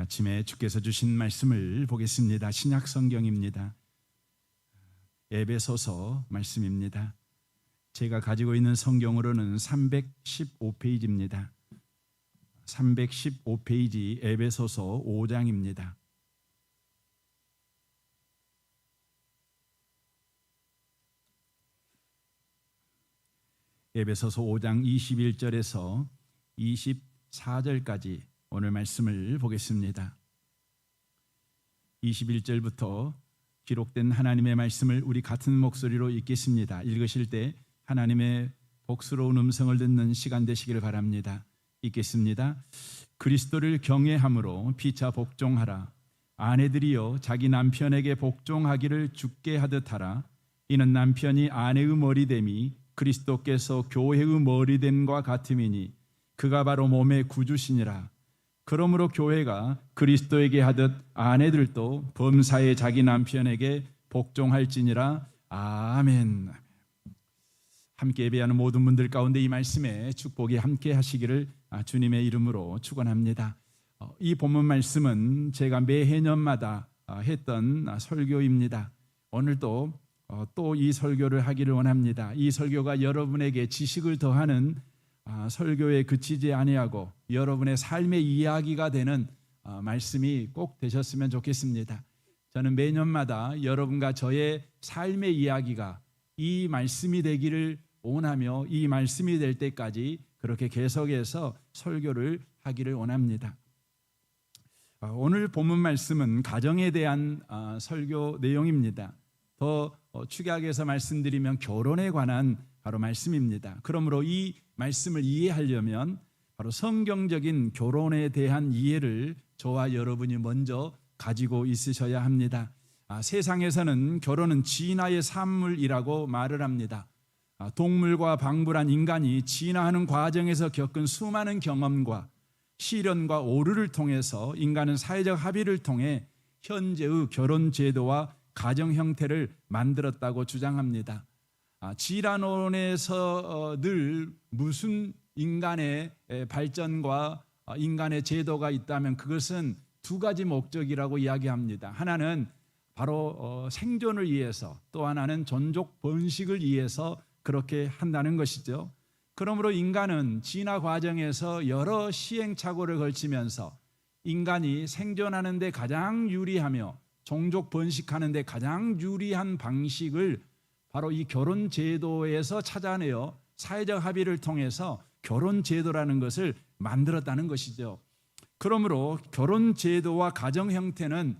아침에 주께서 주신 말씀을 보겠습니다. 신약 성경입니다. 에베소서 말씀입니다. 제가 가지고 있는 성경으로는 315페이지입니다. 315페이지 에베소서 5장입니다. 에베소서 5장 21절에서 24절까지 오늘 말씀을 보겠습니다. 21절부터 기록된 하나님의 말씀을 우리 같은 목소리로 읽겠습니다. 읽으실 때 하나님의 복스러운 음성을 듣는 시간 되시기를 바랍니다. 읽겠습니다. 그리스도를 경외함으로 피차 복종하라. 아내들이여 자기 남편에게 복종하기를 주께 하듯 하라. 이는 남편이 아내의 머리됨이 그리스도께서 교회의 머리됨과 같음이니 그가 바로 몸의 구주시니라. 그러므로 교회가 그리스도에게 하듯 아내들도 범사에 자기 남편에게 복종할지니라. 아멘. 함께 예배하는 모든 분들 가운데 이 말씀에 축복이 함께 하시기를 주님의 이름으로 축원합니다. 이 본문 말씀은 제가 매해년마다 했던 설교입니다. 오늘도 또 이 설교를 하기를 원합니다. 이 설교가 여러분에게 지식을 더하는 설교에 그치지 아니하고 여러분의 삶의 이야기가 되는 말씀이 꼭 되셨으면 좋겠습니다. 저는 매년마다 여러분과 저의 삶의 이야기가 이 말씀이 되기를 원하며 이 말씀이 될 때까지 그렇게 계속해서 설교를 하기를 원합니다. 오늘 본문 말씀은 가정에 대한 설교 내용입니다. 더 축약해서 말씀드리면 결혼에 관한 바로 말씀입니다. 그러므로 이 말씀을 이해하려면 바로 성경적인 결혼에 대한 이해를 저와 여러분이 먼저 가지고 있으셔야 합니다. 세상에서는 결혼은 진화의 산물이라고 말을 합니다. 동물과 방불한 인간이 진화하는 과정에서 겪은 수많은 경험과 시련과 오류를 통해서 인간은 사회적 합의를 통해 현재의 결혼 제도와 가정 형태를 만들었다고 주장합니다. 진화론에서 늘 무슨 인간의 발전과 인간의 제도가 있다면 그것은 두 가지 목적이라고 이야기합니다. 하나는 바로 생존을 위해서, 또 하나는 존속 번식을 위해서 그렇게 한다는 것이죠. 그러므로 인간은 진화 과정에서 여러 시행착오를 걸치면서 인간이 생존하는 데 가장 유리하며 종족 번식하는 데 가장 유리한 방식을 바로 이 결혼 제도에서 찾아내어 사회적 합의를 통해서 결혼 제도라는 것을 만들었다는 것이죠. 그러므로 결혼 제도와 가정 형태는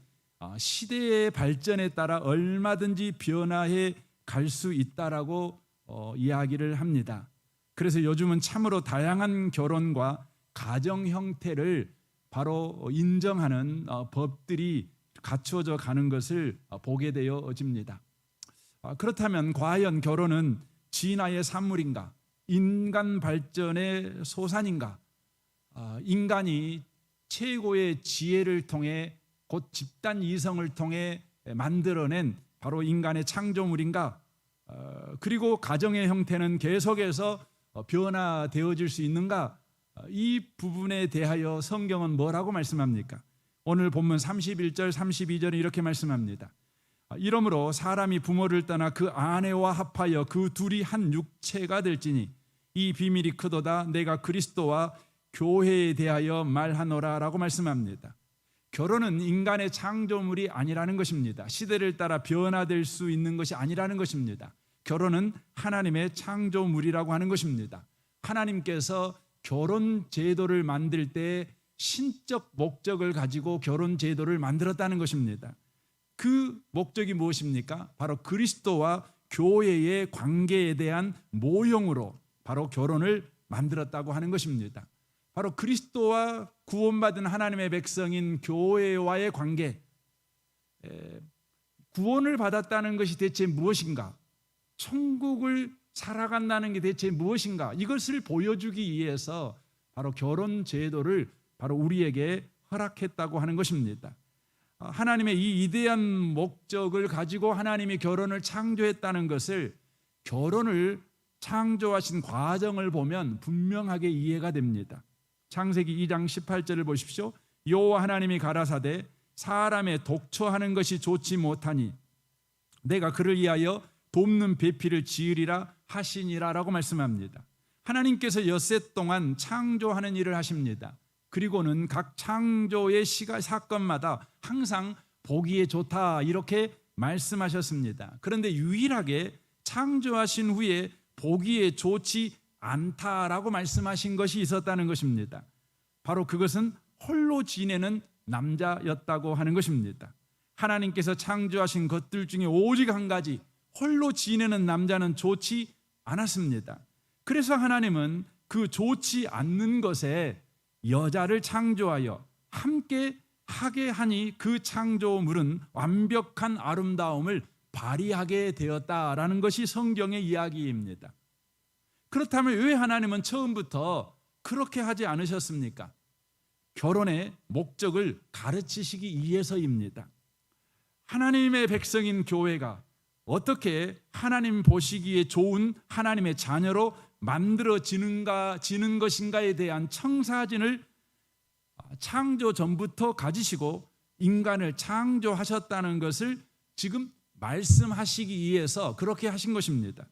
시대의 발전에 따라 얼마든지 변화해 갈 수 있다라고 이야기를 합니다. 그래서 요즘은 참으로 다양한 결혼과 가정 형태를 바로 인정하는 법들이 갖추어져 가는 것을 보게 되어집니다. 그렇다면 과연 결혼은 진화의 산물인가? 인간 발전의 소산인가? 인간이 최고의 지혜를 통해 곧 집단 이성을 통해 만들어낸 바로 인간의 창조물인가? 그리고 가정의 형태는 계속해서 변화되어질 수 있는가? 이 부분에 대하여 성경은 뭐라고 말씀합니까? 오늘 본문 31절 32절은 이렇게 말씀합니다. 이러므로 사람이 부모를 떠나 그 아내와 합하여 그 둘이 한 육체가 될지니 이 비밀이 크도다. 내가 그리스도와 교회에 대하여 말하노라 라고 말씀합니다. 결혼은 인간의 창조물이 아니라는 것입니다. 시대를 따라 변화될 수 있는 것이 아니라는 것입니다. 결혼은 하나님의 창조물이라고 하는 것입니다. 하나님께서 결혼 제도를 만들 때 신적 목적을 가지고 결혼 제도를 만들었다는 것입니다. 그 목적이 무엇입니까? 바로 그리스도와 교회의 관계에 대한 모형으로 바로 결혼을 만들었다고 하는 것입니다. 바로 그리스도와 구원받은 하나님의 백성인 교회와의 관계, 구원을 받았다는 것이 대체 무엇인가? 천국을 살아간다는 게 대체 무엇인가? 이것을 보여주기 위해서 바로 결혼 제도를 바로 우리에게 허락했다고 하는 것입니다. 하나님의 이 위대한 목적을 가지고 하나님이 결혼을 창조했다는 것을, 결혼을 창조하신 과정을 보면 분명하게 이해가 됩니다. 창세기 2장 18절을 보십시오. 여호와 하나님이 가라사대 사람의 독처하는 것이 좋지 못하니 내가 그를 위하여 돕는 배필을 지으리라 하시니라라고 말씀합니다. 하나님께서 엿새 동안 창조하는 일을 하십니다. 그리고는 각 창조의 사건마다 항상 보기에 좋다 이렇게 말씀하셨습니다. 그런데 유일하게 창조하신 후에 보기에 좋지 않다라고 말씀하신 것이 있었다는 것입니다. 바로 그것은 홀로 지내는 남자였다고 하는 것입니다. 하나님께서 창조하신 것들 중에 오직 한 가지, 홀로 지내는 남자는 좋지 않았습니다. 그래서 하나님은 그 좋지 않는 것에 여자를 창조하여 함께 하게 하니 그 창조물은 완벽한 아름다움을 발휘하게 되었다라는 것이 성경의 이야기입니다. 그렇다면 왜 하나님은 처음부터 그렇게 하지 않으셨습니까? 결혼의 목적을 가르치시기 위해서입니다. 하나님의 백성인 교회가 어떻게 하나님 보시기에 좋은 하나님의 자녀로 만들어지는 것인가에 대한 청사진을 창조 전부터 가지시고 인간을 창조하셨다는 것을 지금 말씀하시기 위해서 그렇게 하신 것입니다.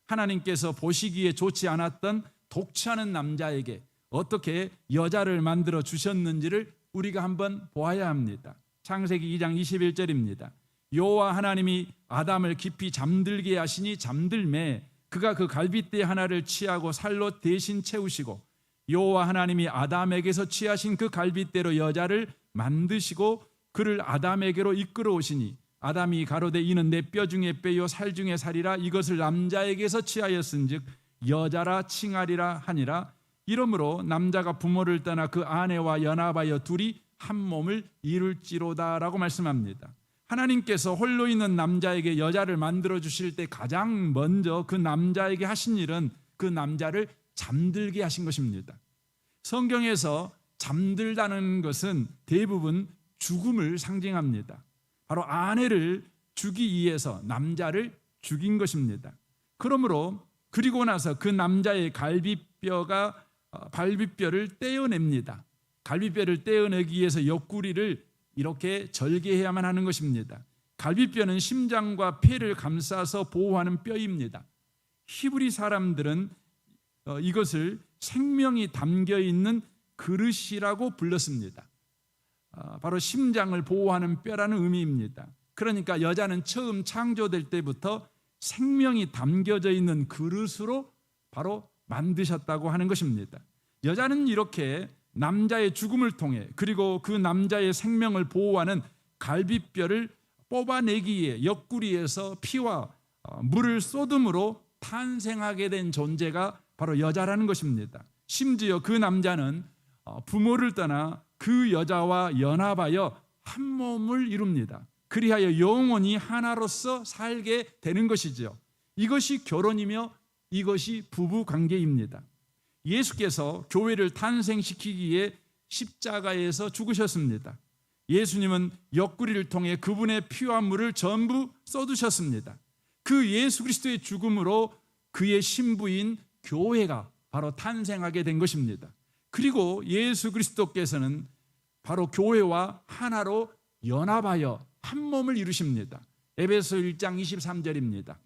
하나님께서 보시기에 좋지 않았던 독차는 남자에게 어떻게 여자를 만들어 주셨는지를 우리가 한번 보아야 합니다. 창세기 2장 21절입니다. 여호와 하나님이 아담을 깊이 잠들게 하시니 잠들매 그가 그 갈빗대 하나를 취하고 살로 대신 채우시고 여호와 하나님이 아담에게서 취하신 그 갈빗대로 여자를 만드시고 그를 아담에게로 이끌어 오시니 아담이 가로되 이는 내 뼈 중에 뼈요 살 중에 살이라 이것을 남자에게서 취하였은즉 여자라 칭하리라 하니라. 이러므로 남자가 부모를 떠나 그 아내와 연합하여 둘이 한 몸을 이룰지로다라고 말씀합니다. 하나님께서 홀로 있는 남자에게 여자를 만들어 주실 때 가장 먼저 그 남자에게 하신 일은 그 남자를 잠들게 하신 것입니다. 성경에서 잠들다는 것은 대부분 죽음을 상징합니다. 바로 아내를 주기 위해서 남자를 죽인 것입니다. 그러므로 그리고 나서 그 남자의 갈비뼈를 떼어냅니다. 갈비뼈를 떼어내기 위해서 옆구리를 이렇게 절개해야만 하는 것입니다. 갈비뼈는 심장과 폐를 감싸서 보호하는 뼈입니다. 히브리 사람들은 이것을 생명이 담겨 있는 그릇이라고 불렀습니다. 바로 심장을 보호하는 뼈라는 의미입니다. 그러니까 여자는 처음 창조될 때부터 생명이 담겨져 있는 그릇으로 바로 만드셨다고 하는 것입니다. 여자는 이렇게 남자의 죽음을 통해 그리고 그 남자의 생명을 보호하는 갈비뼈를 뽑아내기 위해 옆구리에서 피와 물을 쏟음으로 탄생하게 된 존재가 바로 여자라는 것입니다. 심지어 그 남자는 부모를 떠나 그 여자와 연합하여 한 몸을 이룹니다. 그리하여 영원히 하나로서 살게 되는 것이죠. 이것이 결혼이며 이것이 부부 관계입니다. 예수께서 교회를 탄생시키기 위해 십자가에서 죽으셨습니다. 예수님은 옆구리를 통해 그분의 피와 물을 전부 쏟으셨습니다. 그 예수 그리스도의 죽음으로 그의 신부인 교회가 바로 탄생하게 된 것입니다. 그리고 예수 그리스도께서는 바로 교회와 하나로 연합하여 한 몸을 이루십니다. 에베소 1장 23절입니다.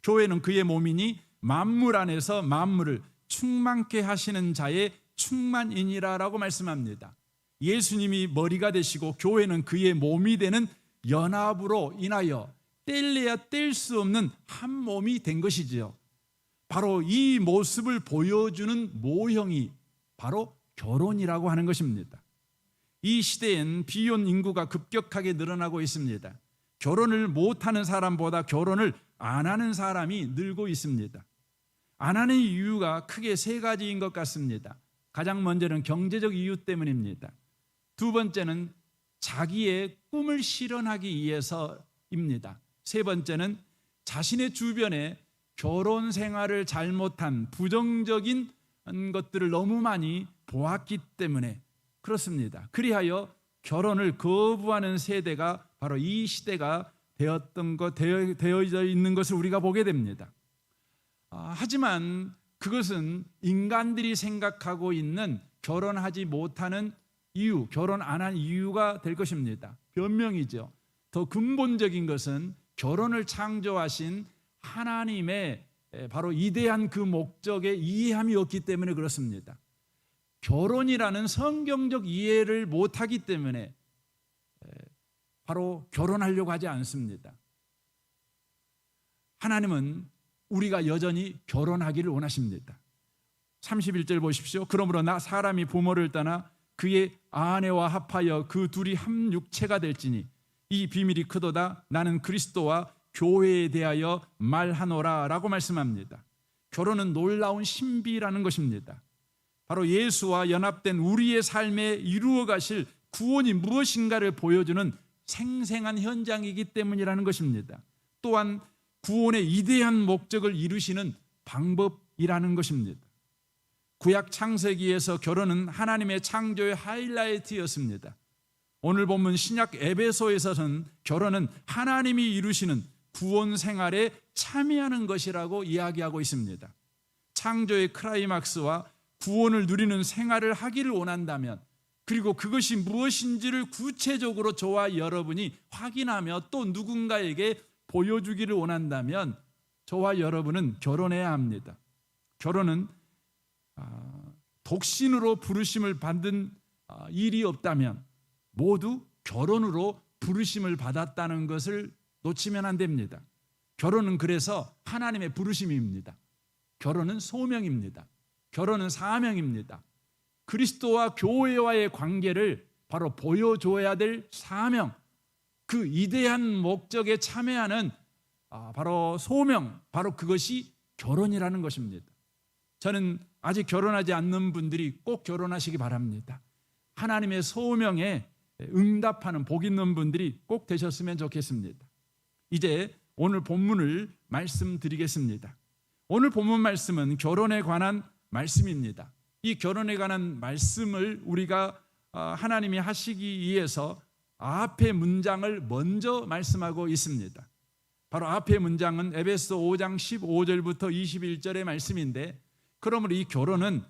교회는 그의 몸이니 만물 안에서 만물을 충만케 하시는 자의 충만이니라라고 말씀합니다. 예수님이 머리가 되시고 교회는 그의 몸이 되는 연합으로 인하여 뗄래야 뗄 수 없는 한 몸이 된 것이지요. 바로 이 모습을 보여주는 모형이 바로 결혼이라고 하는 것입니다. 이 시대엔 비혼 인구가 급격하게 늘어나고 있습니다. 결혼을 못하는 사람보다 결혼을 안 하는 사람이 늘고 있습니다. 안 하는 이유가 크게 세 가지인 것 같습니다. 가장 먼저는 경제적 이유 때문입니다. 두 번째는 자기의 꿈을 실현하기 위해서입니다. 세 번째는 자신의 주변에 결혼 생활을 잘못한 부정적인 것들을 너무 많이 보았기 때문에 그렇습니다. 그리하여 결혼을 거부하는 세대가 바로 이 시대가 되어져 있는 것을 우리가 보게 됩니다. 하지만 그것은 인간들이 생각하고 있는 결혼하지 못하는 이유, 결혼 안 한 이유가 될 것입니다. 변명이죠. 더 근본적인 것은 결혼을 창조하신 하나님의 바로 이대한 그 목적에 이해함이 없기 때문에 그렇습니다. 결혼이라는 성경적 이해를 못하기 때문에 바로 결혼하려고 하지 않습니다. 하나님은 우리가 여전히 결혼하기를 원하십니다. 31절 보십시오. 그러므로 나 사람이 부모를 떠나 그의 아내와 합하여 그 둘이 한 육체가 될지니 이 비밀이 크도다. 나는 그리스도와 교회에 대하여 말하노라 라고 말씀합니다. 결혼은 놀라운 신비라는 것입니다. 바로 예수와 연합된 우리의 삶에 이루어 가실 구원이 무엇인가를 보여주는 생생한 현장이기 때문이라는 것입니다. 또한 구원의 이대한 목적을 이루시는 방법이라는 것입니다. 구약 창세기에서 결혼은 하나님의 창조의 하이라이트였습니다. 오늘 본문 신약 에베소에서는 결혼은 하나님이 이루시는 구원 생활에 참여하는 것이라고 이야기하고 있습니다. 창조의 클라이막스와 구원을 누리는 생활을 하기를 원한다면, 그리고 그것이 무엇인지를 구체적으로 저와 여러분이 확인하며 또 누군가에게 보여주기를 원한다면 저와 여러분은 결혼해야 합니다. 결혼은 독신으로 부르심을 받은 일이 없다면 모두 결혼으로 부르심을 받았다는 것을 놓치면 안 됩니다. 결혼은 그래서 하나님의 부르심입니다. 결혼은 소명입니다. 결혼은 사명입니다. 그리스도와 교회와의 관계를 바로 보여줘야 될 사명, 그 이대한 목적에 참여하는 바로 소명, 바로 그것이 결혼이라는 것입니다. 저는 아직 결혼하지 않는 분들이 꼭 결혼하시기 바랍니다. 하나님의 소명에 응답하는 복 있는 분들이 꼭 되셨으면 좋겠습니다. 이제 오늘 본문을 말씀드리겠습니다. 오늘 본문 말씀은 결혼에 관한 말씀입니다. 이 결혼에 관한 말씀을 우리가 하나님이 하시기 위해서 앞의 문장을 먼저 말씀하고 있습니다. 바로 앞의 문장은 에베소 5장 15절부터 21절의 말씀인데, 그러므로 이 결혼은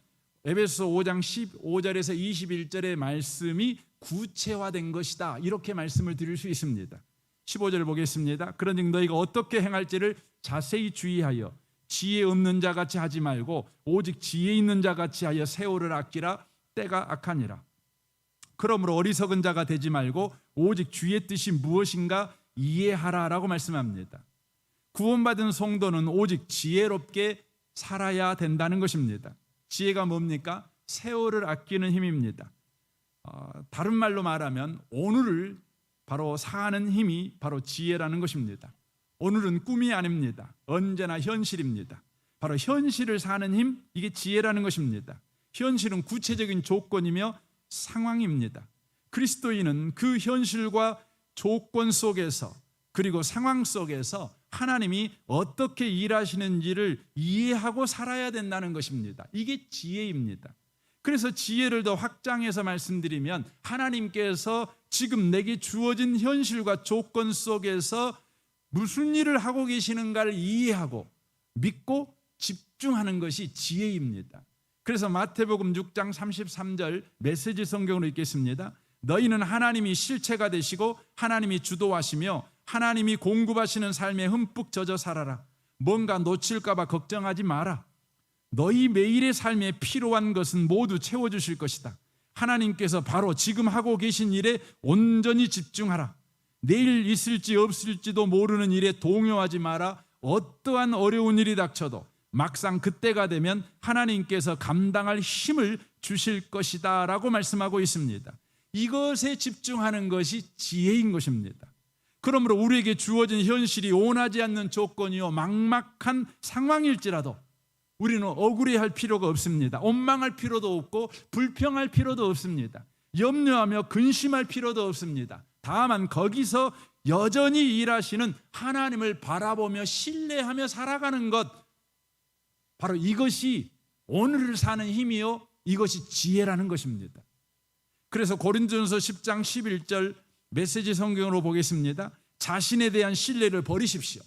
에베소 5장 15절에서 21절의 말씀이 구체화된 것이다, 이렇게 말씀을 드릴 수 있습니다. 15절 보겠습니다. 그러니 너희가 어떻게 행할지를 자세히 주의하여 지혜 없는 자같이 하지 말고 오직 지혜 있는 자같이 하여 세월을 아끼라. 때가 악하니라. 그러므로 어리석은 자가 되지 말고 오직 주의 뜻이 무엇인가 이해하라라고 말씀합니다. 구원받은 성도는 오직 지혜롭게 살아야 된다는 것입니다. 지혜가 뭡니까? 세월을 아끼는 힘입니다. 다른 말로 말하면 오늘을 바로 사는 힘이 바로 지혜라는 것입니다. 오늘은 꿈이 아닙니다. 언제나 현실입니다. 바로 현실을 사는 힘, 이게 지혜라는 것입니다. 현실은 구체적인 조건이며 상황입니다. 그리스도인은 그 현실과 조건 속에서, 그리고 상황 속에서 하나님이 어떻게 일하시는지를 이해하고 살아야 된다는 것입니다. 이게 지혜입니다. 그래서 지혜를 더 확장해서 말씀드리면, 하나님께서 지금 내게 주어진 현실과 조건 속에서 무슨 일을 하고 계시는가를 이해하고 믿고 집중하는 것이 지혜입니다. 그래서 마태복음 6장 33절 메시지 성경으로 읽겠습니다. 너희는 하나님이 실체가 되시고 하나님이 주도하시며 하나님이 공급하시는 삶에 흠뻑 젖어 살아라. 뭔가 놓칠까 봐 걱정하지 마라. 너희 매일의 삶에 필요한 것은 모두 채워주실 것이다. 하나님께서 바로 지금 하고 계신 일에 온전히 집중하라. 내일 있을지 없을지도 모르는 일에 동요하지 마라. 어떠한 어려운 일이 닥쳐도 막상 그때가 되면 하나님께서 감당할 힘을 주실 것이다 라고 말씀하고 있습니다. 이것에 집중하는 것이 지혜인 것입니다. 그러므로 우리에게 주어진 현실이 원하지 않는 조건이요 막막한 상황일지라도 우리는 억울해할 필요가 없습니다. 원망할 필요도 없고 불평할 필요도 없습니다. 염려하며 근심할 필요도 없습니다. 다만 거기서 여전히 일하시는 하나님을 바라보며 신뢰하며 살아가는 것, 바로 이것이 오늘을 사는 힘이요 이것이 지혜라는 것입니다. 그래서 고린도전서 10장 11절 메시지 성경으로 보겠습니다. 자신에 대한 신뢰를 버리십시오.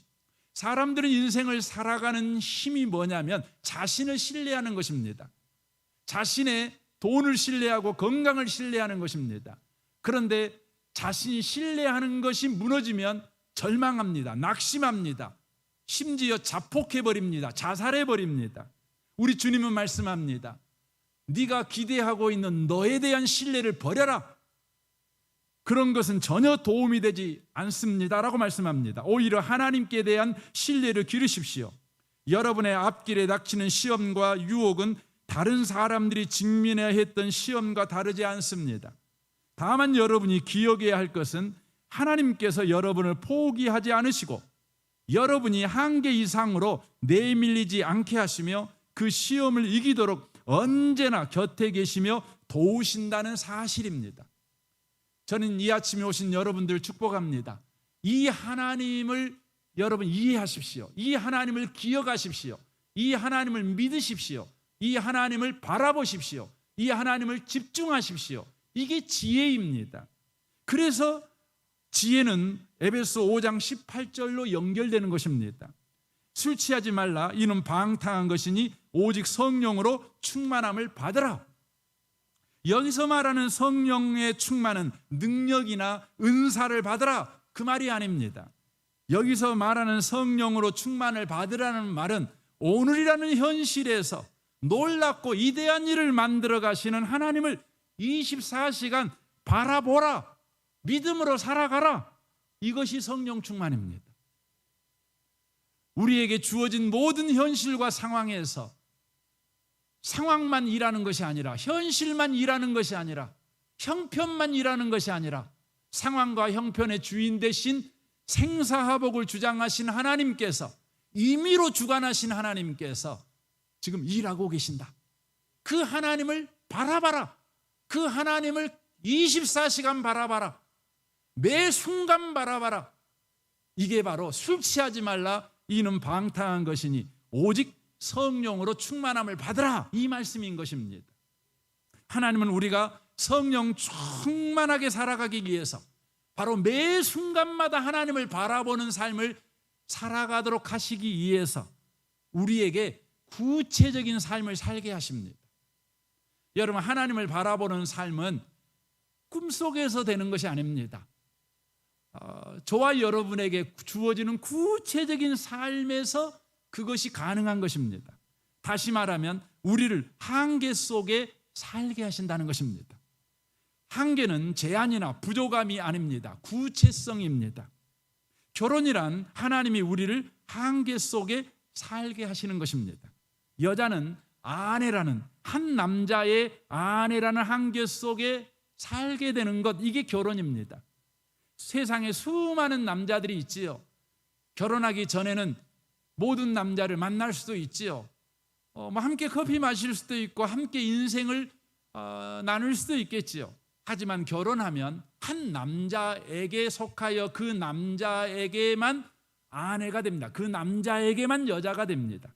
사람들은 인생을 살아가는 힘이 뭐냐면 자신을 신뢰하는 것입니다. 자신의 돈을 신뢰하고 건강을 신뢰하는 것입니다. 그런데 자신이 신뢰하는 것이 무너지면 절망합니다. 낙심합니다. 심지어 자폭해버립니다. 자살해버립니다. 우리 주님은 말씀합니다. 네가 기대하고 있는 너에 대한 신뢰를 버려라. 그런 것은 전혀 도움이 되지 않습니다 라고 말씀합니다. 오히려 하나님께 대한 신뢰를 기르십시오. 여러분의 앞길에 닥치는 시험과 유혹은 다른 사람들이 직면해야 했던 시험과 다르지 않습니다. 다만 여러분이 기억해야 할 것은 하나님께서 여러분을 포기하지 않으시고 여러분이 한계 이상으로 내밀리지 않게 하시며 그 시험을 이기도록 언제나 곁에 계시며 도우신다는 사실입니다. 저는 이 아침에 오신 여러분들 축복합니다. 이 하나님을 여러분 이해하십시오. 이 하나님을 기억하십시오. 이 하나님을 믿으십시오. 이 하나님을 바라보십시오. 이 하나님을 집중하십시오. 이게 지혜입니다. 그래서 지혜는 에베소 5장 18절로 연결되는 것입니다. 술 취하지 말라. 이는 방탕한 것이니 오직 성령으로 충만함을 받으라. 여기서 말하는 성령의 충만은 능력이나 은사를 받으라 그 말이 아닙니다. 여기서 말하는 성령으로 충만을 받으라는 말은 오늘이라는 현실에서 놀랍고 이대한 일을 만들어 가시는 하나님을 24시간 바라보라. 믿음으로 살아가라. 이것이 성령 충만입니다. 우리에게 주어진 모든 현실과 상황에서 상황만 일하는 것이 아니라 현실만 일하는 것이 아니라 형편만 일하는 것이 아니라 상황과 형편의 주인 되신 생사화복을 주장하신 하나님께서 임의로 주관하신 하나님께서 지금 일하고 계신다. 그 하나님을 바라봐라. 그 하나님을 24시간 바라봐라. 매 순간 바라봐라. 이게 바로 술 취하지 말라. 이는 방탕한 것이니 오직 성령으로 충만함을 받으라. 이 말씀인 것입니다. 하나님은 우리가 성령 충만하게 살아가기 위해서 바로 매 순간마다 하나님을 바라보는 삶을 살아가도록 하시기 위해서 우리에게 구체적인 삶을 살게 하십니다. 여러분, 하나님을 바라보는 삶은 꿈속에서 되는 것이 아닙니다. 저와 여러분에게 주어지는 구체적인 삶에서 그것이 가능한 것입니다. 다시 말하면 우리를 한계 속에 살게 하신다는 것입니다. 한계는 제한이나 부족함이 아닙니다. 구체성입니다. 결혼이란 하나님이 우리를 한계 속에 살게 하시는 것입니다. 여자는 아내라는 한 남자의 아내라는 한계 속에 살게 되는 것, 이게 결혼입니다. 세상에 수많은 남자들이 있지요. 결혼하기 전에는 모든 남자를 만날 수도 있지요. 함께 커피 마실 수도 있고 함께 인생을 나눌 수도 있겠지요. 하지만 결혼하면 한 남자에게 속하여 그 남자에게만 아내가 됩니다. 그 남자에게만 여자가 됩니다.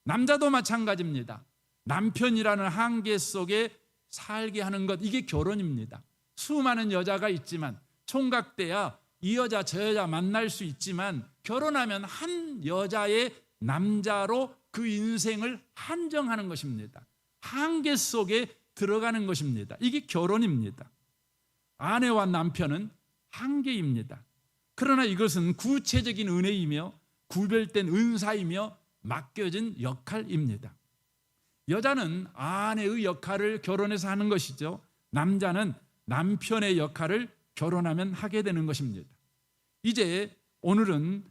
남자도 마찬가지입니다. 남편이라는 한계 속에 살게 하는 것, 이게 결혼입니다. 수많은 여자가 있지만 총각때야 이 여자 저 여자 만날 수 있지만 결혼하면 한 여자의 남자로 그 인생을 한정하는 것입니다. 한계 속에 들어가는 것입니다. 이게 결혼입니다. 아내와 남편은 한계입니다. 그러나 이것은 구체적인 은혜이며 구별된 은사이며 맡겨진 역할입니다. 여자는 아내의 역할을 결혼해서 하는 것이죠. 남자는 남편의 역할을 결혼하면 하게 되는 것입니다. 이제 오늘은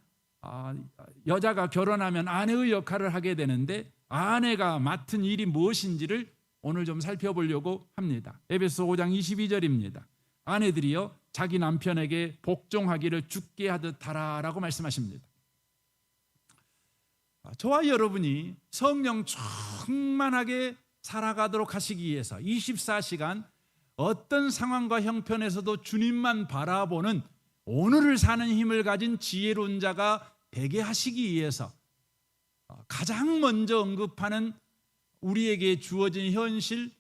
여자가 결혼하면 아내의 역할을 하게 되는데 아내가 맡은 일이 무엇인지를 오늘 좀 살펴보려고 합니다. 에베소 5장 22절입니다. 아내들이여 자기 남편에게 복종하기를 죽게 하듯 하라라고 말씀하십니다. 저와 여러분이 성령 충만하게 살아가도록 하시기 위해서 24시간 어떤 상황과 형편에서도 주님만 바라보는 오늘을 사는 힘을 가진 지혜로운 자가 되게 하시기 위해서 가장 먼저 언급하는 우리에게 주어진 현실,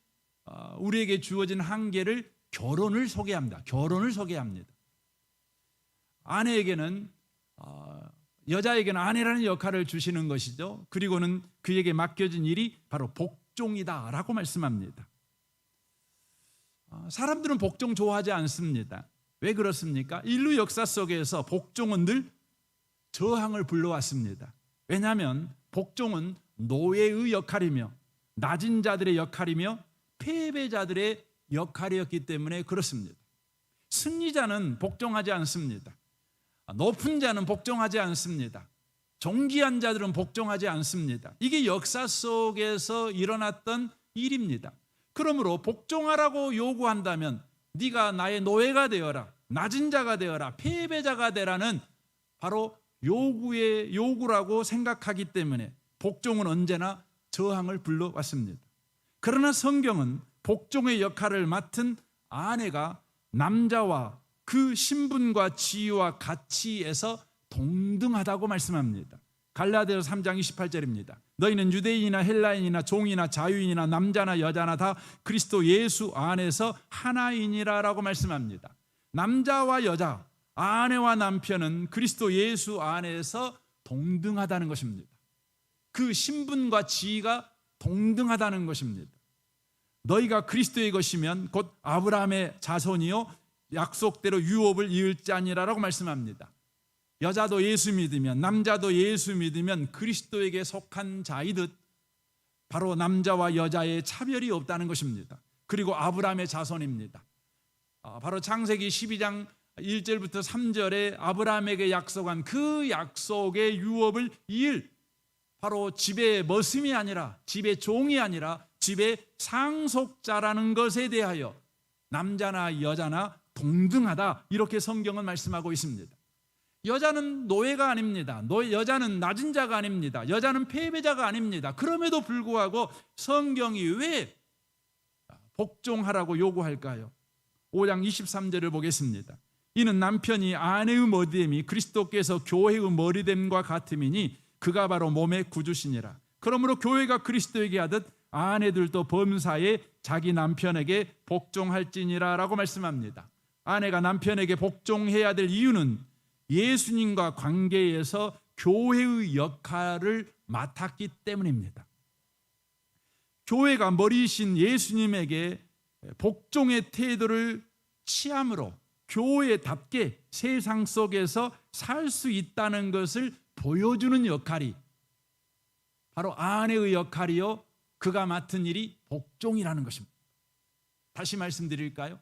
우리에게 주어진 한계를 결혼을 소개합니다. 결혼을 소개합니다. 아내에게는 여자에게는 아내라는 역할을 주시는 것이죠. 그리고는 그에게 맡겨진 일이 바로 복종이다라고 말씀합니다. 사람들은 복종 좋아하지 않습니다. 왜 그렇습니까? 인류 역사 속에서 복종은 늘 저항을 불러왔습니다. 왜냐하면 복종은 노예의 역할이며 낮은 자들의 역할이며 패배자들의 역할이었기 때문에 그렇습니다. 승리자는 복종하지 않습니다. 높은 자는 복종하지 않습니다. 존귀한 자들은 복종하지 않습니다. 이게 역사 속에서 일어났던 일입니다. 그러므로 복종하라고 요구한다면 네가 나의 노예가 되어라, 낮은 자가 되어라, 패배자가 되라는 바로 요구라고 생각하기 때문에 복종은 언제나 저항을 불러왔습니다. 그러나 성경은 복종의 역할을 맡은 아내가 남자와 그 신분과 지위와 가치에서 동등하다고 말씀합니다. 갈라디아서 3장 28절입니다. 너희는 유대인이나 헬라인이나 종이나 자유인이나 남자나 여자나 다 그리스도 예수 안에서 하나이니라라고 말씀합니다. 남자와 여자, 아내와 남편은 그리스도 예수 안에서 동등하다는 것입니다. 그 신분과 지위가 동등하다는 것입니다. 너희가 그리스도의 것이면 곧 아브라함의 자손이요 약속대로 유업을 이을 자니라라고 말씀합니다. 여자도 예수 믿으면, 남자도 예수 믿으면 그리스도에게 속한 자이듯 바로 남자와 여자의 차별이 없다는 것입니다. 그리고 아브라함의 자손입니다. 바로 창세기 12장 1절부터 3절에 아브라함에게 약속한 그 약속의 유업을 이을 바로 집의 머슴이 아니라, 집의 종이 아니라 집의 상속자라는 것에 대하여 남자나 여자나 동등하다, 이렇게 성경은 말씀하고 있습니다. 여자는 노예가 아닙니다. 여자는 낮은 자가 아닙니다. 여자는 패배자가 아닙니다. 그럼에도 불구하고 성경이 왜 복종하라고 요구할까요? 5장 23절을 보겠습니다. 이는 남편이 아내의 머리됨이 그리스도께서 교회의 머리됨과 같음이니 그가 바로 몸의 구주시니라. 그러므로 교회가 그리스도에게 하듯 아내들도 범사에 자기 남편에게 복종할지니라 라고 말씀합니다. 아내가 남편에게 복종해야 될 이유는 예수님과 관계에서 교회의 역할을 맡았기 때문입니다. 교회가 머리이신 예수님에게 복종의 태도를 취함으로 교회답게 세상 속에서 살 수 있다는 것을 보여주는 역할이 바로 아내의 역할이요, 그가 맡은 일이 복종이라는 것입니다. 다시 말씀드릴까요?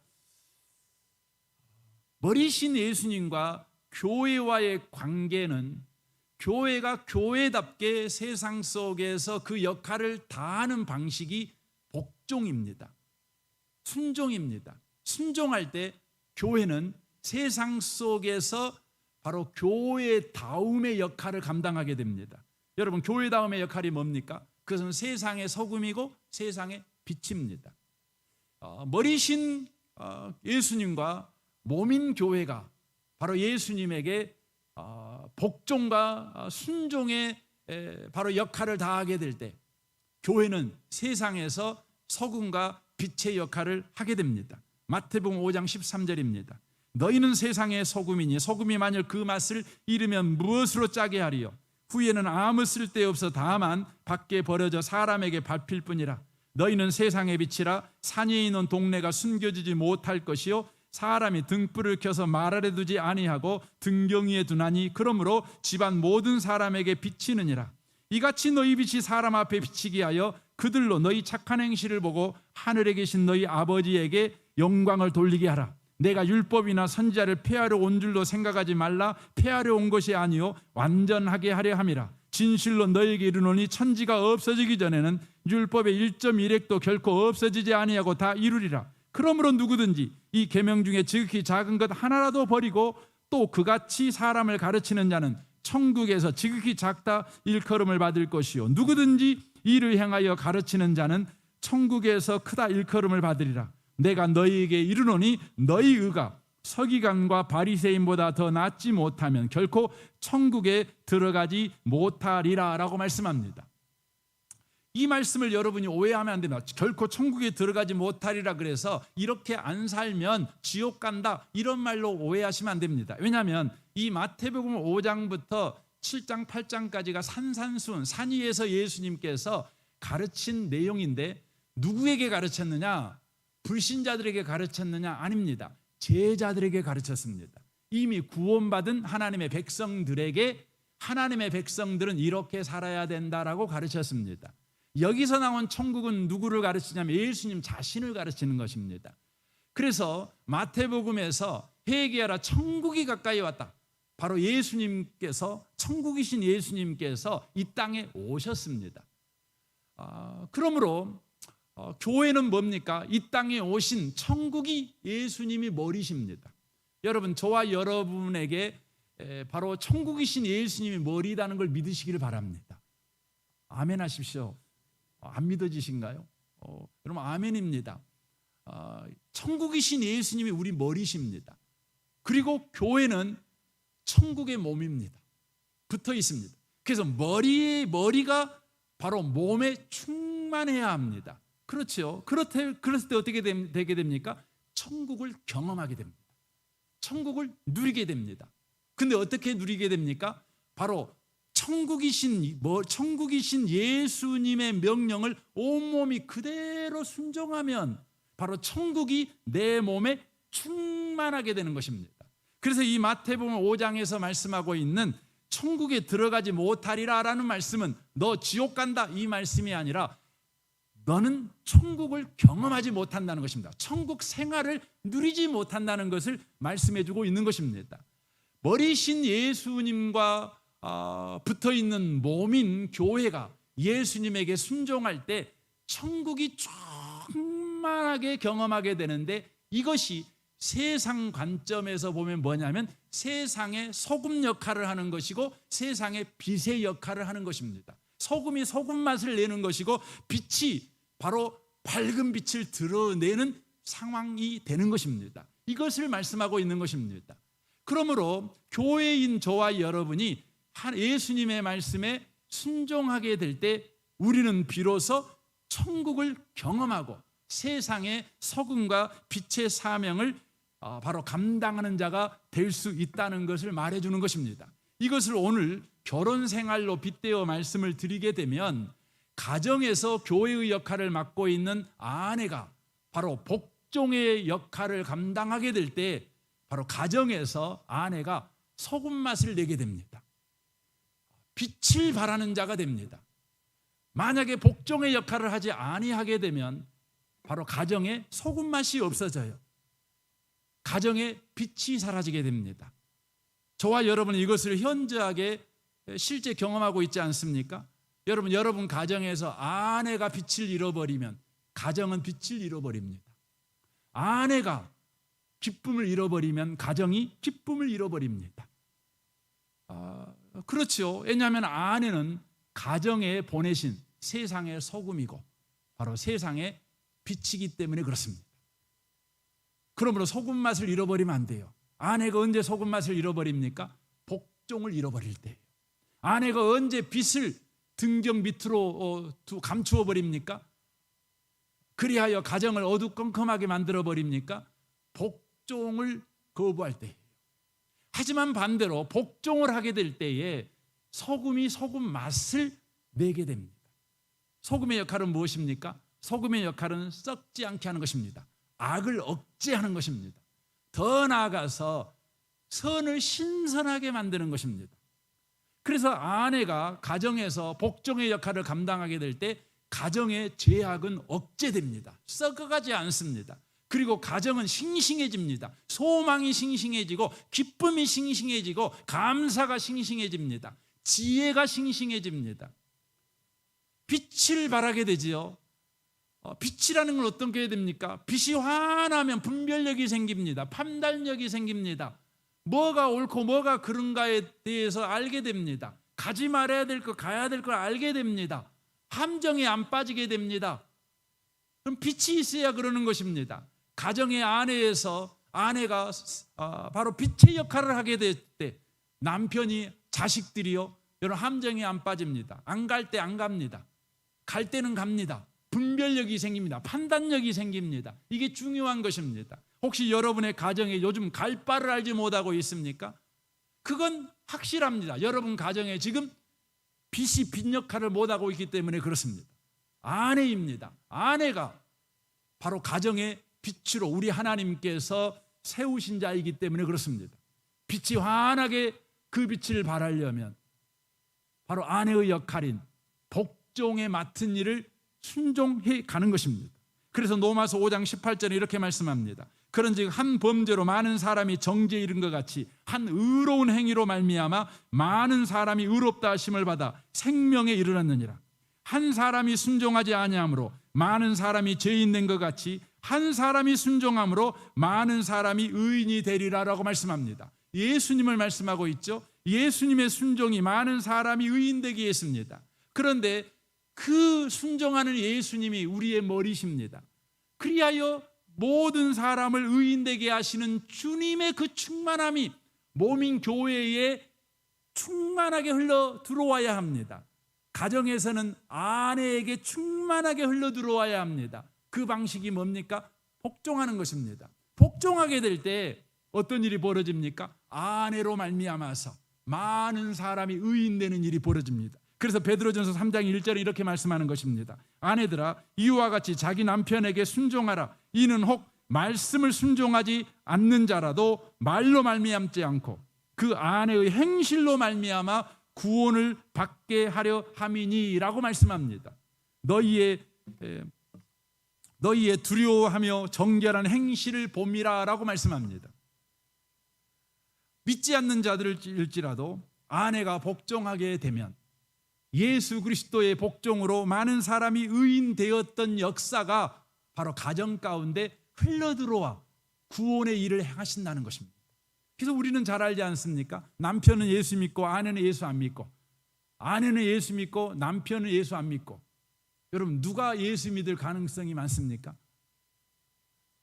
머리신 예수님과 교회와의 관계는 교회가 교회답게 세상 속에서 그 역할을 다하는 방식이 복종입니다. 순종입니다. 순종할 때 교회는 세상 속에서 바로 교회다움의 역할을 감당하게 됩니다. 여러분, 교회다움의 역할이 뭡니까? 그것은 세상의 소금이고 세상의 빛입니다. 머리신 예수님과 몸인 교회가 바로 예수님에게 복종과 순종의 바로 역할을 다하게 될 때 교회는 세상에서 소금과 빛의 역할을 하게 됩니다. 마태복음 5장 13절입니다. 너희는 세상의 소금이니 소금이 만일 그 맛을 잃으면 무엇으로 짜게 하리요? 후에는 아무 쓸데없어 다만 밖에 버려져 사람에게 밟힐 뿐이라. 너희는 세상의 빛이라. 산에 있는 동네가 숨겨지지 못할 것이요 사람이 등불을 켜서 말 아래 두지 아니하고 등경위에 두나니 그러므로 집안 모든 사람에게 비치느니라. 이같이 너희 빛이 사람 앞에 비치게 하여 그들로 너희 착한 행실을 보고 하늘에 계신 너희 아버지에게 영광을 돌리게 하라. 내가 율법이나 선지자를 폐하려 온 줄로 생각하지 말라. 폐하려 온 것이 아니요 완전하게 하려 함이라. 진실로 너희에게 이르노니 천지가 없어지기 전에는 율법의 1.1획도 결코 없어지지 아니하고 다 이루리라. 그러므로 누구든지 이 계명 중에 지극히 작은 것 하나라도 버리고 또 그같이 사람을 가르치는 자는 천국에서 지극히 작다 일컬음을 받을 것이요 누구든지 이를 행하여 가르치는 자는 천국에서 크다 일컬음을 받으리라. 내가 너희에게 이르노니 너희 의가 서기관과 바리새인보다 더 낫지 못하면 결코 천국에 들어가지 못하리라 라고 말씀합니다. 이 말씀을 여러분이 오해하면 안 됩니다. 결코 천국에 들어가지 못하리라 그래서 이렇게 안 살면 지옥 간다 이런 말로 오해하시면 안 됩니다. 왜냐하면 이 마태복음 5장부터 7장 8장까지가 산산수훈 산 위에서 예수님께서 가르친 내용인데 누구에게 가르쳤느냐? 불신자들에게 가르쳤느냐? 아닙니다. 제자들에게 가르쳤습니다. 이미 구원받은 하나님의 백성들에게 하나님의 백성들은 이렇게 살아야 된다라고 가르쳤습니다. 여기서 나온 천국은 누구를 가르치냐면 예수님 자신을 가르치는 것입니다. 그래서 마태복음에서 회개하라 천국이 가까이 왔다. 바로 예수님께서, 천국이신 예수님께서 이 땅에 오셨습니다. 그러므로 교회는 뭡니까? 이 땅에 오신 천국이 예수님이 머리십니다. 여러분, 저와 여러분에게 바로 천국이신 예수님이 머리라는 걸 믿으시기를 바랍니다. 아멘 하십시오. 안 믿어지신가요? 여러분, 아멘입니다. 천국이신 예수님이 우리 머리십니다. 그리고 교회는 천국의 몸입니다. 붙어 있습니다. 그래서 머리가 바로 몸에 충만해야 합니다. 그렇죠. 그랬을 때 어떻게 되게 됩니까? 천국을 경험하게 됩니다. 천국을 누리게 됩니다. 근데 어떻게 누리게 됩니까? 바로 천국이신 예수님의 명령을 온몸이 그대로 순종하면 바로 천국이 내 몸에 충만하게 되는 것입니다. 그래서 이 마태복음 5장에서 말씀하고 있는 천국에 들어가지 못하리라라는 말씀은 너 지옥 간다 이 말씀이 아니라 너는 천국을 경험하지 못한다는 것입니다. 천국 생활을 누리지 못한다는 것을 말씀해주고 있는 것입니다. 머리신 예수님과 붙어있는 몸인 교회가 예수님에게 순종할 때 천국이 충만하게 경험하게 되는데, 이것이 세상 관점에서 보면 뭐냐면 세상의 소금 역할을 하는 것이고 세상의 빛의 역할을 하는 것입니다. 소금이 소금 맛을 내는 것이고 빛이 바로 밝은 빛을 드러내는 상황이 되는 것입니다. 이것을 말씀하고 있는 것입니다. 그러므로 교회인 저와 여러분이 예수님의 말씀에 순종하게 될 때 우리는 비로소 천국을 경험하고 세상의 소금과 빛의 사명을 바로 감당하는 자가 될 수 있다는 것을 말해주는 것입니다. 이것을 오늘 결혼 생활로 빗대어 말씀을 드리게 되면, 가정에서 교회의 역할을 맡고 있는 아내가 바로 복종의 역할을 감당하게 될 때 바로 가정에서 아내가 소금 맛을 내게 됩니다. 빛을 발하는 자가 됩니다. 만약에 복종의 역할을 하지 아니하게 되면 바로 가정에 소금 맛이 없어져요. 가정에 빛이 사라지게 됩니다. 저와 여러분은 이것을 현저하게 실제 경험하고 있지 않습니까? 여러분 가정에서 아내가 빛을 잃어버리면 가정은 빛을 잃어버립니다. 아내가 기쁨을 잃어버리면 가정이 기쁨을 잃어버립니다. 그렇죠. 왜냐하면 아내는 가정에 보내신 세상의 소금이고 바로 세상의 빛이기 때문에 그렇습니다. 그러므로 소금 맛을 잃어버리면 안 돼요. 아내가 언제 소금 맛을 잃어버립니까? 복종을 잃어버릴 때예요. 아내가 언제 빛을 등경 밑으로 감추어 버립니까? 그리하여 가정을 어두컴컴하게 만들어 버립니까? 복종을 거부할 때예요. 하지만 반대로 복종을 하게 될 때에 소금이 소금 맛을 내게 됩니다. 소금의 역할은 무엇입니까? 소금의 역할은 썩지 않게 하는 것입니다. 악을 억제하는 것입니다. 더 나아가서 선을 신선하게 만드는 것입니다. 그래서 아내가 가정에서 복종의 역할을 감당하게 될 때 가정의 죄악은 억제됩니다. 썩어가지 않습니다. 그리고 가정은 싱싱해집니다. 소망이 싱싱해지고 기쁨이 싱싱해지고 감사가 싱싱해집니다. 지혜가 싱싱해집니다. 빛을 발하게 되지요. 빛이라는 건 어떤 게 됩니까? 빛이 환하면 분별력이 생깁니다. 판단력이 생깁니다. 뭐가 옳고 뭐가 그른가에 대해서 알게 됩니다. 가지 말아야 될 거 가야 될 걸 알게 됩니다. 함정에 안 빠지게 됩니다. 그럼 빛이 있어야 그러는 것입니다. 가정의 아내에서 아내가 바로 빛의 역할을 하게 될 때 남편이 자식들이요, 여러분 함정에 안 빠집니다. 안 갈 때 안 갑니다. 갈 때는 갑니다. 분별력이 생깁니다. 판단력이 생깁니다. 이게 중요한 것입니다. 혹시 여러분의 가정에 요즘 갈 바를 알지 못하고 있습니까? 그건 확실합니다. 여러분 가정에 지금 빛이 빛 역할을 못하고 있기 때문에 그렇습니다. 아내입니다. 아내가 바로 가정의 빛으로 우리 하나님께서 세우신 자이기 때문에 그렇습니다. 빛이 환하게 그 빛을 발하려면 바로 아내의 역할인 복종에 맡은 일을 순종해 가는 것입니다. 그래서 로마서 5장 18절에 이렇게 말씀합니다. 그런즉 한 범죄로 많은 사람이 정죄에 이른 것 같이 한 의로운 행위로 말미암아 많은 사람이 의롭다 하심을 받아 생명에 이르렀느니라. 한 사람이 순종하지 아니함으로 많은 사람이 죄인 된 것 같이 한 사람이 순종함으로 많은 사람이 의인이 되리라라고 말씀합니다. 예수님을 말씀하고 있죠. 예수님의 순종이 많은 사람이 의인 되게 했습니다. 그런데 그 순종하는 예수님이 우리의 머리십니다. 그리하여 모든 사람을 의인 되게 하시는 주님의 그 충만함이 몸인 교회에 충만하게 흘러 들어와야 합니다. 가정에서는 아내에게 충만하게 흘러 들어와야 합니다. 그 방식이 뭡니까? 복종하는 것입니다. 복종하게 될 때 어떤 일이 벌어집니까? 아내로 말미암아서 많은 사람이 의인되는 일이 벌어집니다. 그래서 베드로전서 3장 1절에 이렇게 말씀하는 것입니다. 아내들아 이와 같이 자기 남편에게 순종하라. 이는 혹 말씀을 순종하지 않는 자라도 말로 말미암지 않고 그 아내의 행실로 말미암아 구원을 받게 하려 함이니라고 말씀합니다. 너희의 두려워하며 정결한 행실을 봄이라라고 말씀합니다. 믿지 않는 자들일지라도 아내가 복종하게 되면 예수 그리스도의 복종으로 많은 사람이 의인 되었던 역사가 바로 가정 가운데 흘러들어와 구원의 일을 행하신다는 것입니다. 그래서 우리는 잘 알지 않습니까? 남편은 예수 믿고 아내는 예수 안 믿고, 아내는 예수 믿고 남편은 예수 안 믿고. 여러분 누가 예수 믿을 가능성이 많습니까?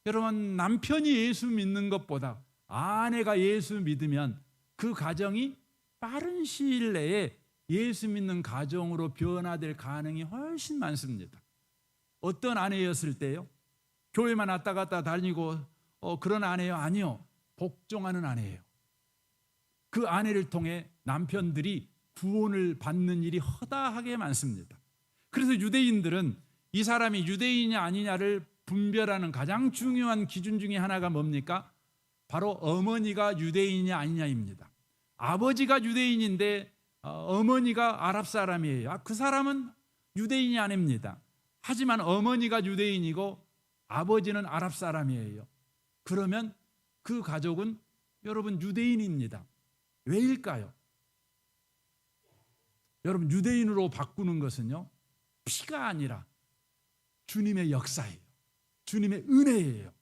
여러분 남편이 예수 믿는 것보다 아내가 예수 믿으면 그 가정이 빠른 시일 내에 예수 믿는 가정으로 변화될 가능이 훨씬 많습니다. 어떤 아내였을 때요? 교회만 왔다 갔다 다니고 그런 아내요? 아니요. 복종하는 아내예요. 그 아내를 통해 남편들이 구원을 받는 일이 허다하게 많습니다. 그래서 유대인들은 이 사람이 유대인이 아니냐를 분별하는 가장 중요한 기준 중에 하나가 뭡니까? 바로 어머니가 유대인이 아니냐입니다. 아버지가 유대인인데 어머니가 아랍 사람이에요. 그 사람은 유대인이 아닙니다. 하지만 어머니가 유대인이고 아버지는 아랍 사람이에요. 그러면 그 가족은 여러분 유대인입니다. 왜일까요? 여러분 유대인으로 바꾸는 것은요 피가 아니라 주님의 역사예요. 주님의 은혜예요.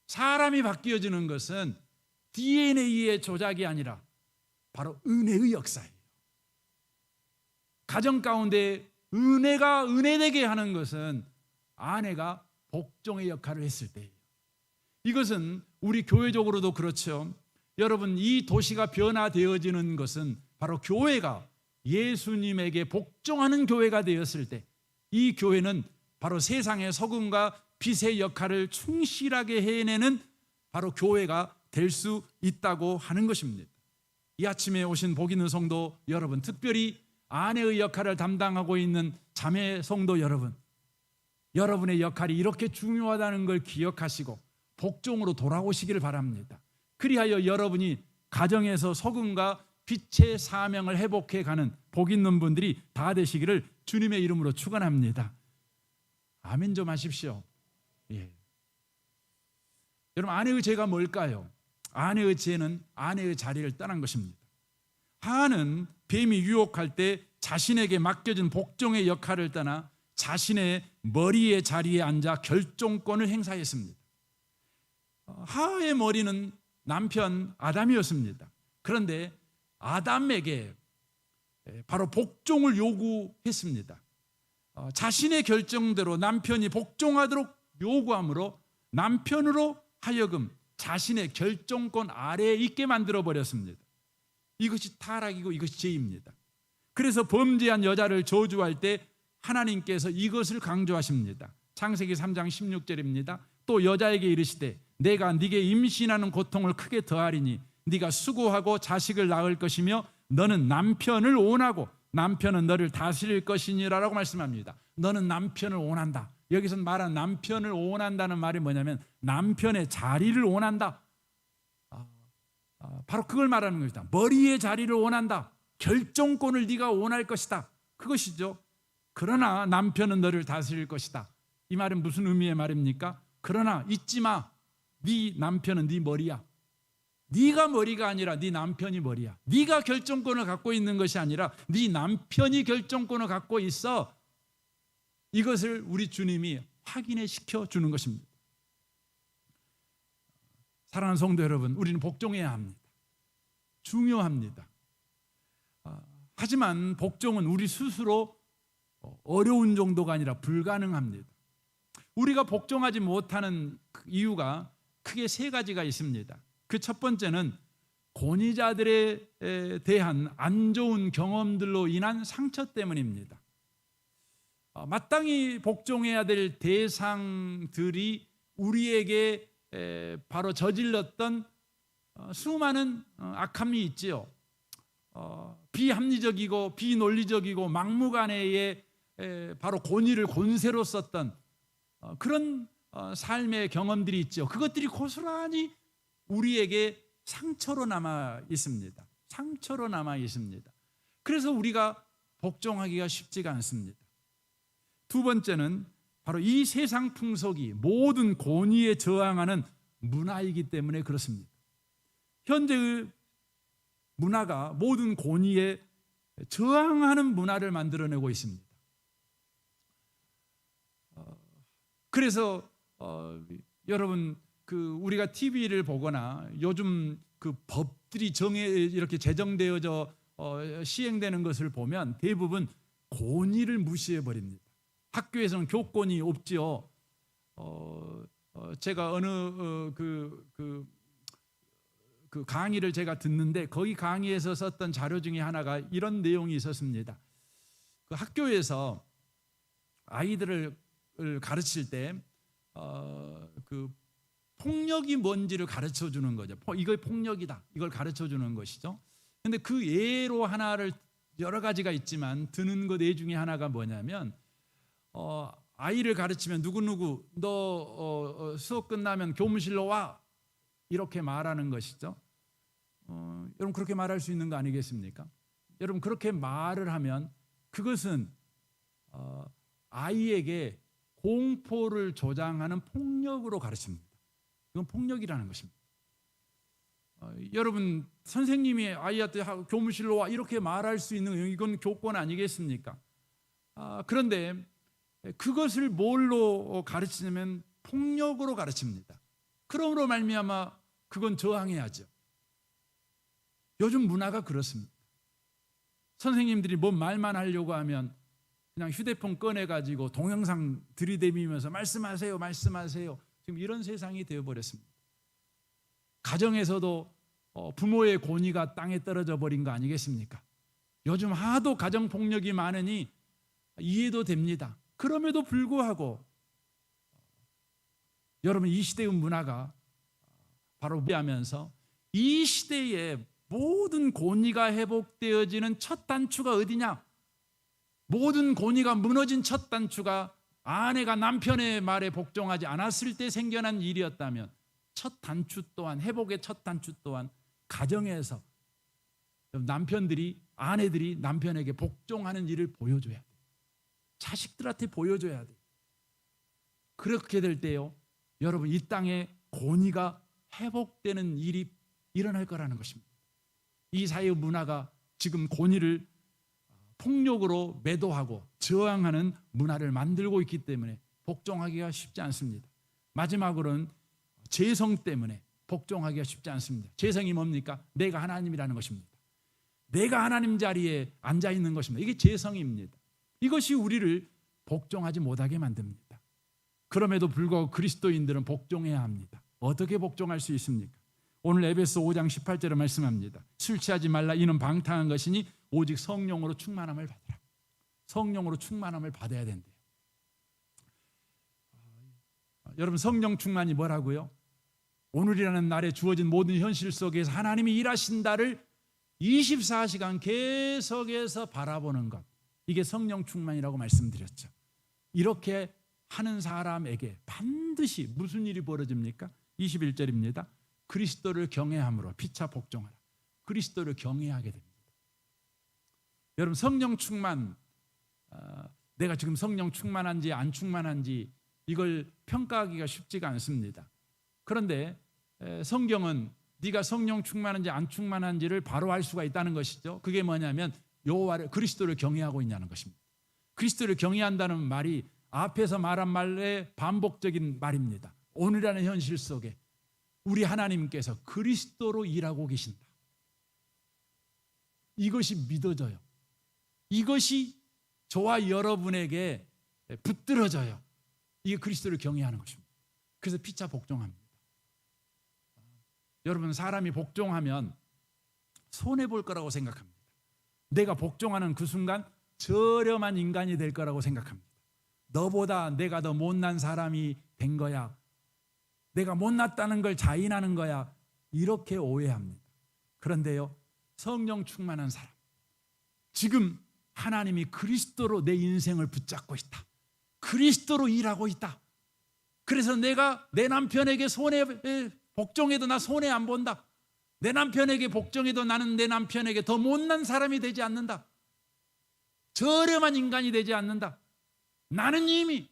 사람이 바뀌어지는 것은 DNA의 조작이 아니라 바로 은혜의 역사예요. 가정 가운데 은혜가 은혜되게 하는 것은 아내가 복종의 역할을 했을 때예요. 이것은 우리 교회적으로도 그렇죠. 여러분 이 도시가 변화되어지는 것은 바로 교회가 예수님에게 복종하는 교회가 되었을 때 이 교회는 바로 세상의 소금과 빛의 역할을 충실하게 해내는 바로 교회가 될 수 있다고 하는 것입니다. 이 아침에 오신 복 있는 성도 여러분, 특별히 아내의 역할을 담당하고 있는 자매 성도 여러분, 여러분의 역할이 이렇게 중요하다는 걸 기억하시고 복종으로 돌아오시기를 바랍니다. 그리하여 여러분이 가정에서 소금과 빛의 사명을 회복해 가는 복 있는 분들이 다 되시기를 주님의 이름으로 축원합니다. 아멘 좀 하십시오. 예. 여러분 아내의 죄가 뭘까요? 아내의 죄는 아내의 자리를 떠난 것입니다. 하나는 뱀이 유혹할 때 자신에게 맡겨진 복종의 역할을 떠나 자신의 머리의 자리에 앉아 결정권을 행사했습니다. 하와의 머리는 남편 아담이었습니다. 그런데 아담에게 바로 복종을 요구했습니다. 자신의 결정대로 남편이 복종하도록 요구함으로 남편으로 하여금 자신의 결정권 아래에 있게 만들어 버렸습니다. 이것이 타락이고 이것이 죄입니다. 그래서 범죄한 여자를 저주할 때 하나님께서 이것을 강조하십니다. 창세기 3장 16절입니다. 또 여자에게 이르시되 내가 네게 임신하는 고통을 크게 더하리니 네가 수고하고 자식을 낳을 것이며 너는 남편을 원하고 남편은 너를 다스릴 것이니라라고 말씀합니다. 너는 남편을 원한다. 여기서 말한 남편을 원한다는 말이 뭐냐면 남편의 자리를 원한다. 바로 그걸 말하는 것이다. 머리의 자리를 원한다. 결정권을 네가 원할 것이다. 그것이죠. 그러나 남편은 너를 다스릴 것이다. 이 말은 무슨 의미의 말입니까? 그러나 잊지 마. 네 남편은 네 머리야. 네가 머리가 아니라 네 남편이 머리야. 네가 결정권을 갖고 있는 것이 아니라 네 남편이 결정권을 갖고 있어. 이것을 우리 주님이 확인해 시켜주는 것입니다. 사랑하는 성도 여러분, 우리는 복종해야 합니다. 중요합니다. 하지만 복종은 우리 스스로 어려운 정도가 아니라 불가능합니다. 우리가 복종하지 못하는 이유가 크게 세 가지가 있습니다. 그 첫 번째는 권위자들에 대한 안 좋은 경험들로 인한 상처 때문입니다. 마땅히 복종해야 될 대상들이 우리에게 바로 저질렀던 수많은 악함이 있지요. 비합리적이고 비논리적이고 막무가내의 바로 권위를 권세로 썼던 그런 삶의 경험들이 있죠. 그것들이 고스란히 우리에게 상처로 남아 있습니다. 상처로 남아 있습니다. 그래서 우리가 복종하기가 쉽지가 않습니다. 두 번째는 바로 이 세상 풍속이 모든 권위에 저항하는 문화이기 때문에 그렇습니다. 현재의 문화가 모든 권위에 저항하는 문화를 만들어내고 있습니다. 그래서 여러분 우리가 TV를 보거나 요즘 그 법들이 이렇게 제정되어져 시행되는 것을 보면 대부분 권위를 무시해 버립니다. 학교에서는 교권이 없지요. 제가 어느 그 강의를 제가 듣는데 거기 강의에서 썼던 자료 중에 하나가 이런 내용이 있었습니다. 그 학교에서 아이들을 가르칠 때 그 폭력이 뭔지를 가르쳐 주는 거죠. 이거 폭력이다. 이걸 가르쳐 주는 것이죠. 근데 그 예로 하나를 여러 가지가 있지만 드는 것 예 중에 하나가 뭐냐면 아이를 가르치면 누구누구 너 수업 끝나면 교무실로 와 이렇게 말하는 것이죠. 여러분 그렇게 말할 수 있는 거 아니겠습니까? 여러분 그렇게 말을 하면 그것은 아이에게 공포를 조장하는 폭력으로 가르칩니다. 이건 폭력이라는 것입니다. 여러분 선생님이 아이한테 교무실로 와 이렇게 말할 수 있는 이건 교권 아니겠습니까? 그런데 그것을 뭘로 가르치냐면 폭력으로 가르칩니다. 그러므로 말미암아 그건 저항해야죠. 요즘 문화가 그렇습니다. 선생님들이 뭔 말만 하려고 하면 그냥 휴대폰 꺼내가지고 동영상 들이대미면서 말씀하세요. 지금 이런 세상이 되어버렸습니다. 가정에서도 부모의 권위가 땅에 떨어져 버린 거 아니겠습니까? 요즘 하도 가정폭력이 많으니 이해도 됩니다. 그럼에도 불구하고 여러분 이 시대의 문화가 바로 하면서 이 시대에 모든 권위가 회복되어지는 첫 단추가 어디냐? 모든 권위가 무너진 첫 단추가 아내가 남편의 말에 복종하지 않았을 때 생겨난 일이었다면 첫 단추 또한 회복의 첫 단추 또한 가정에서 남편들이 아내들이 남편에게 복종하는 일을 보여줘야 돼요. 자식들한테 보여줘야 돼요. 그렇게 될 때요 여러분 이 땅에 권위가 회복되는 일이 일어날 거라는 것입니다. 이 사회의 문화가 지금 권위를 폭력으로 매도하고 저항하는 문화를 만들고 있기 때문에 복종하기가 쉽지 않습니다. 마지막으로는 죄성 때문에 복종하기가 쉽지 않습니다. 죄성이 뭡니까? 내가 하나님이라는 것입니다. 내가 하나님 자리에 앉아 있는 것입니다. 이게 죄성입니다. 이것이 우리를 복종하지 못하게 만듭니다. 그럼에도 불구하고 그리스도인들은 복종해야 합니다. 어떻게 복종할 수 있습니까? 오늘 에베소 5장 18절에 말씀합니다. 술 취하지 말라 이는 방탕한 것이니 오직 성령으로 충만함을 받으라. 성령으로 충만함을 받아야 된대요. 여러분 성령 충만이 뭐라고요? 오늘이라는 날에 주어진 모든 현실 속에서 하나님이 일하신다를 24시간 계속해서 바라보는 것. 이게 성령 충만이라고 말씀드렸죠. 이렇게 하는 사람에게 반드시 무슨 일이 벌어집니까? 21절입니다. 그리스도를 경외함으로 피차 복종하라. 그리스도를 경외하게 됩니다. 여러분, 성령 충만, 내가 지금 성령 충만한지 안 충만한지 이걸 평가하기가 쉽지가 않습니다. 그런데 성경은 네가 성령 충만한지 안 충만한지를 바로 알 수가 있다는 것이죠. 그게 뭐냐면 여호와를, 그리스도를 경외하고 있냐는 것입니다. 그리스도를 경외한다는 말이 앞에서 말한 말의 반복적인 말입니다. 오늘이라는 현실 속에 우리 하나님께서 그리스도로 일하고 계신다. 이것이 믿어져요. 이것이 저와 여러분에게 붙들어져요. 이게 그리스도를 경외하는 것입니다. 그래서 피차 복종합니다. 여러분, 사람이 복종하면 손해볼 거라고 생각합니다. 내가 복종하는 그 순간 저렴한 인간이 될 거라고 생각합니다. 너보다 내가 더 못난 사람이 된 거야. 내가 못났다는 걸 자인하는 거야. 이렇게 오해합니다. 그런데요, 성령 충만한 사람, 지금 하나님이 그리스도로 내 인생을 붙잡고 있다. 그리스도로 일하고 있다. 그래서 내가 내 남편에게 복종해도 나 손해 안 본다. 내 남편에게 복종해도 나는 내 남편에게 더 못난 사람이 되지 않는다. 저렴한 인간이 되지 않는다. 나는 이미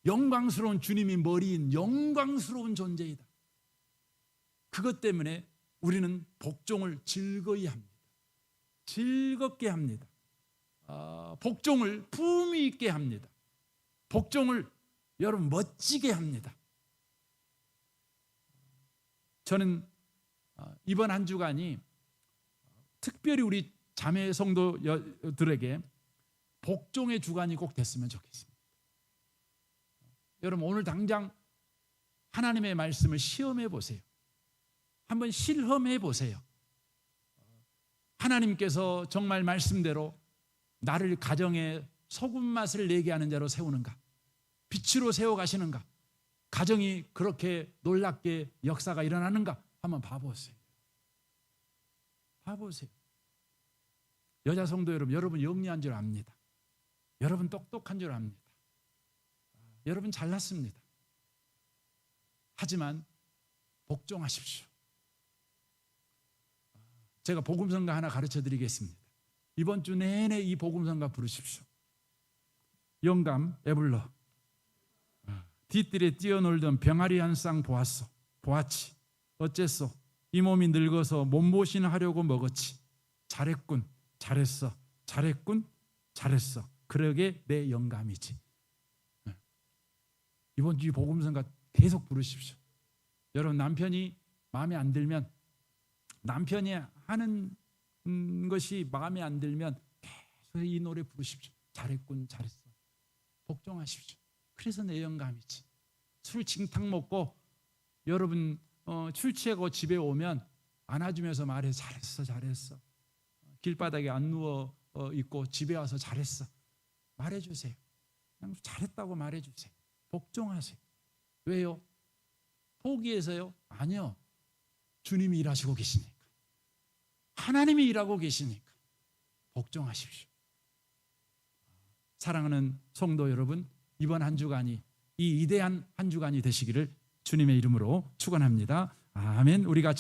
영광스러운 주님이 머리인 영광스러운 존재이다. 그것 때문에 우리는 복종을 즐거이 합니다. 즐겁게 합니다. 복종을 품위 있게 합니다. 복종을 여러분 멋지게 합니다. 저는 이번 한 주간이 특별히 우리 자매 성도들에게 복종의 주간이 꼭 됐으면 좋겠습니다. 여러분, 오늘 당장 하나님의 말씀을 시험해 보세요. 한번 실험해 보세요. 하나님께서 정말 말씀대로 나를 가정에 소금 맛을 내게 하는 자로 세우는가? 빛으로 세워가시는가? 가정이 그렇게 놀랍게 역사가 일어나는가? 한번 봐보세요. 봐보세요. 여자 성도 여러분 영리한 줄 압니다. 여러분 똑똑한 줄 압니다. 여러분 잘났습니다. 하지만 복종하십시오. 제가 복음성가 하나 가르쳐 드리겠습니다. 이번 주 내내 이 복음성가 부르십시오. 영감 에불러 뒤뜰에 뛰어놀던 병아리 한 쌍 보았지. 어째서 이 몸이 늙어서 몸보신 하려고 먹었지. 잘했군, 잘했어, 잘했군, 잘했어. 그러게 내 영감이지. 이번 주 복음성가 계속 부르십시오. 여러분, 남편이 마음에 안 들면, 남편이 하는 것이 마음에 안 들면 계속 이 노래 부르십시오. 잘했군, 잘했어. 복종하십시오. 그래서 내 영감이지. 술 징탕 먹고 여러분 술 취하고 집에 오면 안아주면서 말해. 잘했어, 잘했어. 길바닥에 안 누워 있고 집에 와서 잘했어. 말해주세요. 그냥 잘했다고 말해주세요. 복종하세요. 왜요? 포기해서요? 아니요. 주님이 일하시고 계시니까. 하나님이 일하고 계시니까 복종하십시오. 사랑하는 성도 여러분, 이번 한 주간이 이 위대한 한 주간이 되시기를 주님의 이름으로 축원합니다. 아멘. 우리가